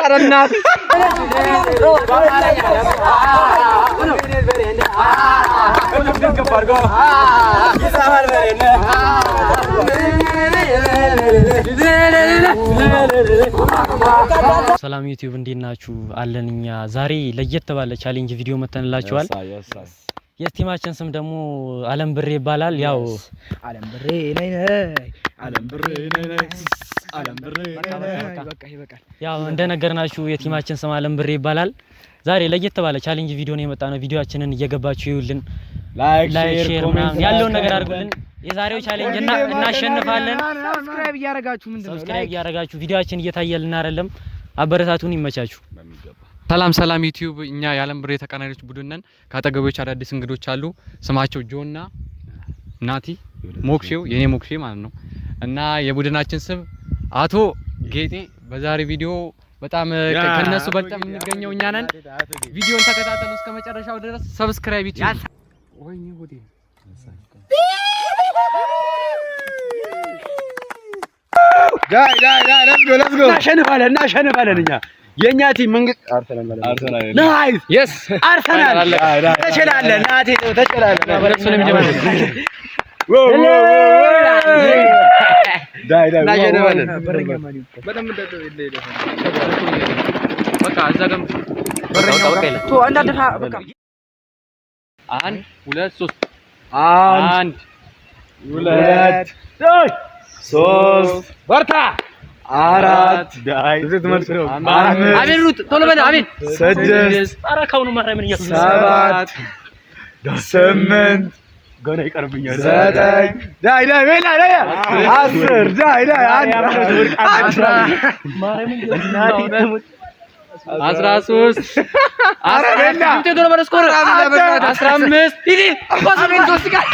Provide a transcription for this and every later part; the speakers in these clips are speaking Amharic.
አረናት ሰላም ዩቲዩብ እንዴት ናችሁ? አለን እኛ ዛሬ ለየት ባለ ቻሌንጅ ቪዲዮ መተንላችኋል። የቲማችን ስም ደግሞ አለም ብሬ ይባላል። ያው አለም ብሬ ነይ ነይ አለም ብሬ ነይ ነይ አለም ብሬ ነይ በቃ ይበቃል። ያው እንደነገርናችሁ የቲማችን ስም አለም ብሬ ይባላል። ዛሬ ለየት ባለ ቻሌንጅ ቪዲዮ ነው የመጣነው። ቪዲዮአችንን እየገባችሁ ይውልን፣ ላይክ ሼር ምናምን ያለውን ነገር አድርጉልን። የዛሬው ቻሌንጅ እናሸንፋለን። ሰብስክራይብ ያረጋችሁ ምንድነው? ሰብስክራይብ ያረጋችሁ ቪዲዮአችን እየታየልን አይደለም። አበረታቱን፣ ይመቻችሁ። ሰላም ዩቲዩብ፣ እኛ የአለም ብሬ ተቀናሪዎች ቡድን ነን። ካጠገቦች አዳዲስ እንግዶች አሉ። ስማቸው ጆና ናቲ ሞክሼው፣ የኔ ሞክሼ ማለት ነው። እና የቡድናችን ስም አቶ ጌጤ። በዛሬ ቪዲዮ በጣም ከነሱ በልጠን የምንገኘው እኛ ነን። ቪዲዮን ተከታተሉ እስከ መጨረሻው ድረስ። ሰብስክራይብ ዩቲዩብ ወይኔ ሆዴ ዳይ let's go እናሸንፋለን እኛ የኛ ቲም መንግስት አርሰናል ናይስ yes አርሰናል ተችላለን ናቲ ተችላለን በለሱንም ጀመረ ዳይ እናሸንፋለን በጣም በቃ እዛ ጋር በረኛው ቶ አንዳንድ በቃ 1 2 3 1 2 3 በርታ 4 ዳይ አቤን ሩት ቶሎ በል አቤን 6 አራካውኑ ማራምን ይያስ 7 8 ገና ይቀርብኛል 9 ዳይ ቤላ ዳይ 10 ዳይ አንድ ማራምን እናቲ ተሙት 13 አረበና እንት ዶሎ በስኮር 15 ሂዲ ኳስን ሶስት ጋር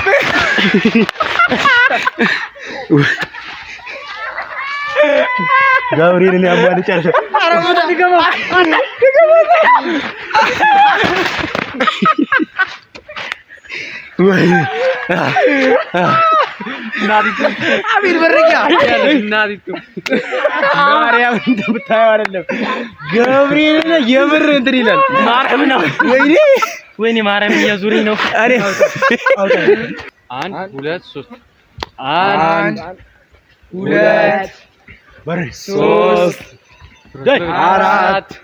ጋብሪኤልን ያማል ጨርሰ አረሙዳ ድገማ ወይ ናዲቱ አቤል በረኛ ናዲቱ ማርያም እንደምታየው አይደለም። ጋብሪኤልን የምር እንትን ይላል ማርያም ነው። ወይኔ ማርያም እያዙሪኝ ነው። አሬ 1 2 3 1 2 3 4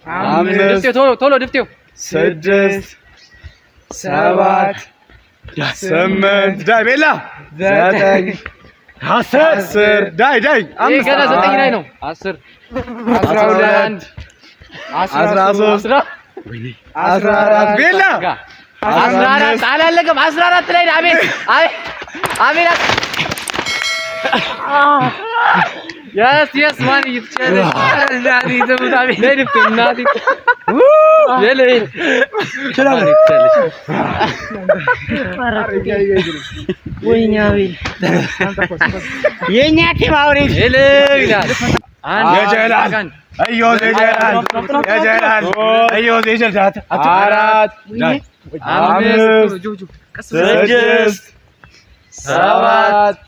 5 ቶሎ ድፍቴው 6 7 8 ዳይ ቤላ 9 10 ዳይ ገና 9 ላይ ነው 10 11 13 14 ቤላ 14 አላለቀም 14 ላይ አቤት አቤት yes ማን ይፍጨለ እናቲ ተሙታቢ ለድፍት እናቲ ለለይ ሰላም ወይኔ አቤል የኛ ቲም አውሪ ይላል የጀላል አዮዝ የጀላል አዮዝ የጀላል 4 5 6 7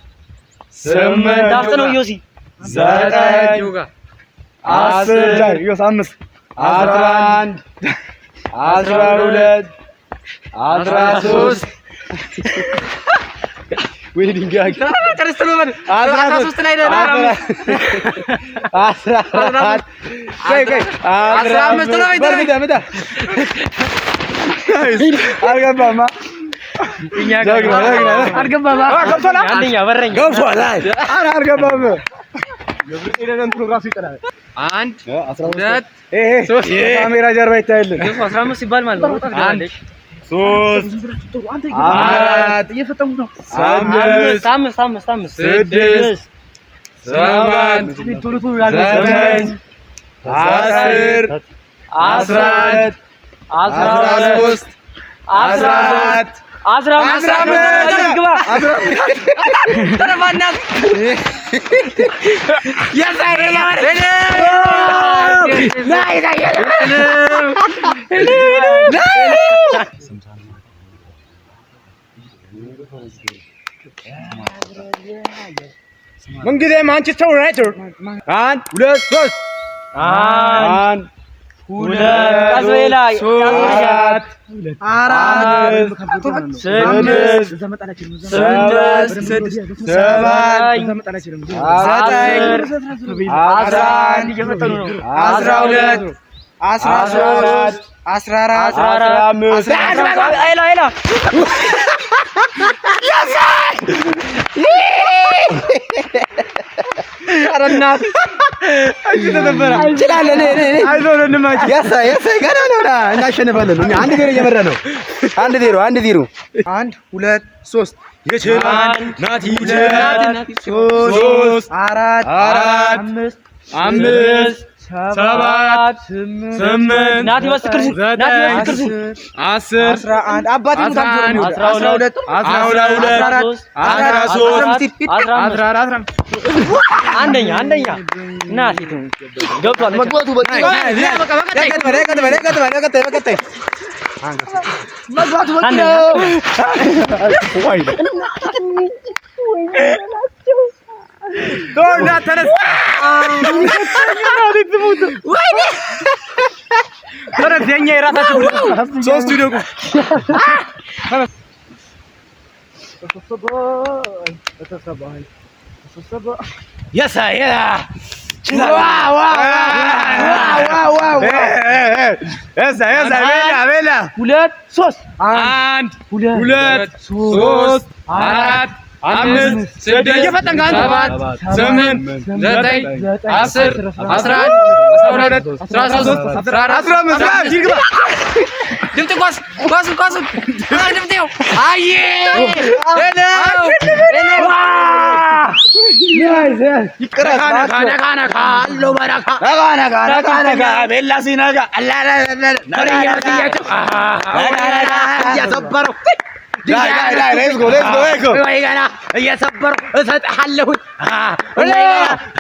8 ዳፍተው ዮሲ 9 10 ዳይ ዮስ 5 11 12 13 ወይ ድንጋይ ተረስተሎ ማለት 13 ላይ ነው 14 ቀይ 15 ነው ይደረግ አልገባማ እኛ ጋር አልገባማ ገብቶላ አንደኛ በረኛ ገብቷል አልገባም ገብርኤልን ፕሮግራም ይቀራል 1 12 3 ካሜራ ጀርባ ይታያልን 15 ሲባል ማለት ነው 1 3 4 እየፈጠሙ ነው 5 6 7 ቶሎ 10 11 13 14 ግባ ተረማናት እንግዲህ ማንቸስተር ዩናይትድ 1 2 3 1 2 ቀዝቤላ 4 እናሸንፋለን። አንድ ዜሮ እየመራ ነው። 1-0 ይችላል ናቲ 3 4 5 7 8 ናቲ በስክርሱ 10 11 አባቴ 12 13 አንደኛ ናቲ ገብቷል። መግባቱ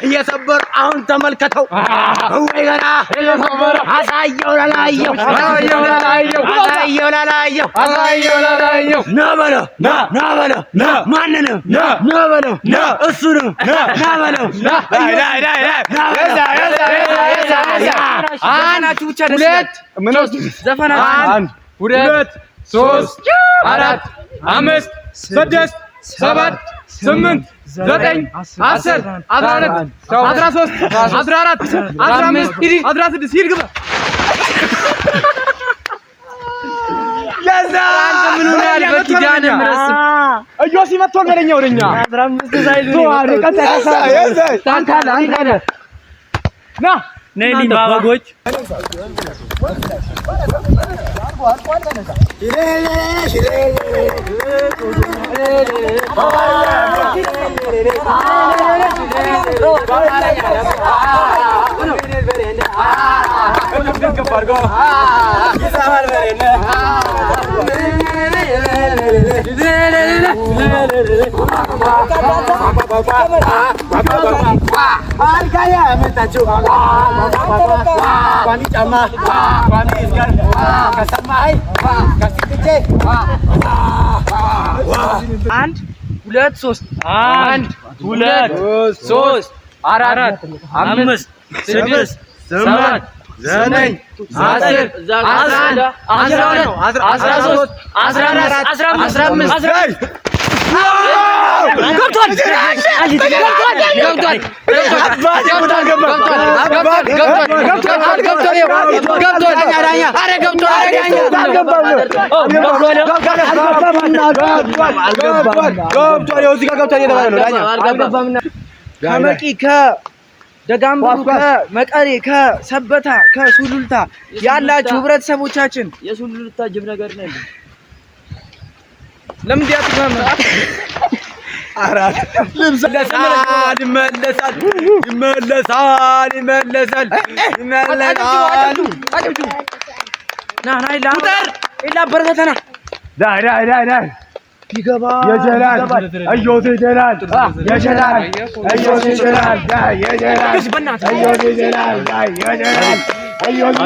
እየሰበሩ አሁን ተመልከተው አሳየው ላላየው ና በለው ማንንም ና በለው እሱንም ና በለው ሁለት ሶስት አራት አምስት ስድስት ሰባት ስምንት ዘጠኝ 10 12 13 14 15 16 ሂድ ግባ ያዛ ምን ሆነ ያልበት ጃነ ምረስ እጆሲ መጥቶ ወደኛ 15 ሳይዝ ነው ታንታላ ና ነይልኝ ባባጎች አንድ ሁለት ሶስት አራት አምስት ስድስት ሰባት 9 10 11 12 13 14 ከመቂ ከደጋምቡ ከመቀሌ ከሰበታ ከሱሉልታ ያላችሁ ህብረተሰቦቻችን የሱሉልታ ጅብ ነገር ነው ያለው ለምን ያጥፋም አራት ልብስ ለሳል ይመለሳል ና ኢላ በረታና ዳይ ይገባ የጀላል አዮቴ ጀላል የጀላል አዮቴ ጀላል የጀላል አዮቴ ጀላል የጀላል አዮቴ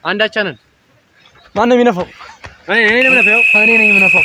አንዳቻንን ማነው የሚነፋው? እኔ ነኝ የምነፋው። እኔ ነኝ የምነፋው።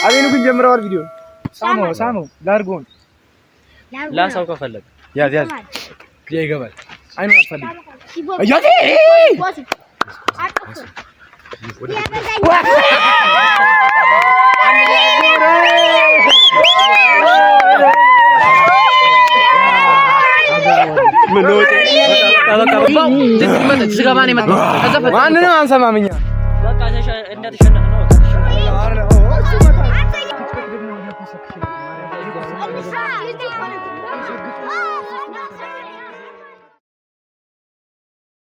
አቤኑ ግን ጀምረዋል ቪዲዮ ሳመው ላርጎን ላሳው ከፈለገ ያዝ ይገባል። አይኑን አትፈልግ አያቴ ማንንም አንሰማምኛ በቃ እንደተሸነፈ ነው።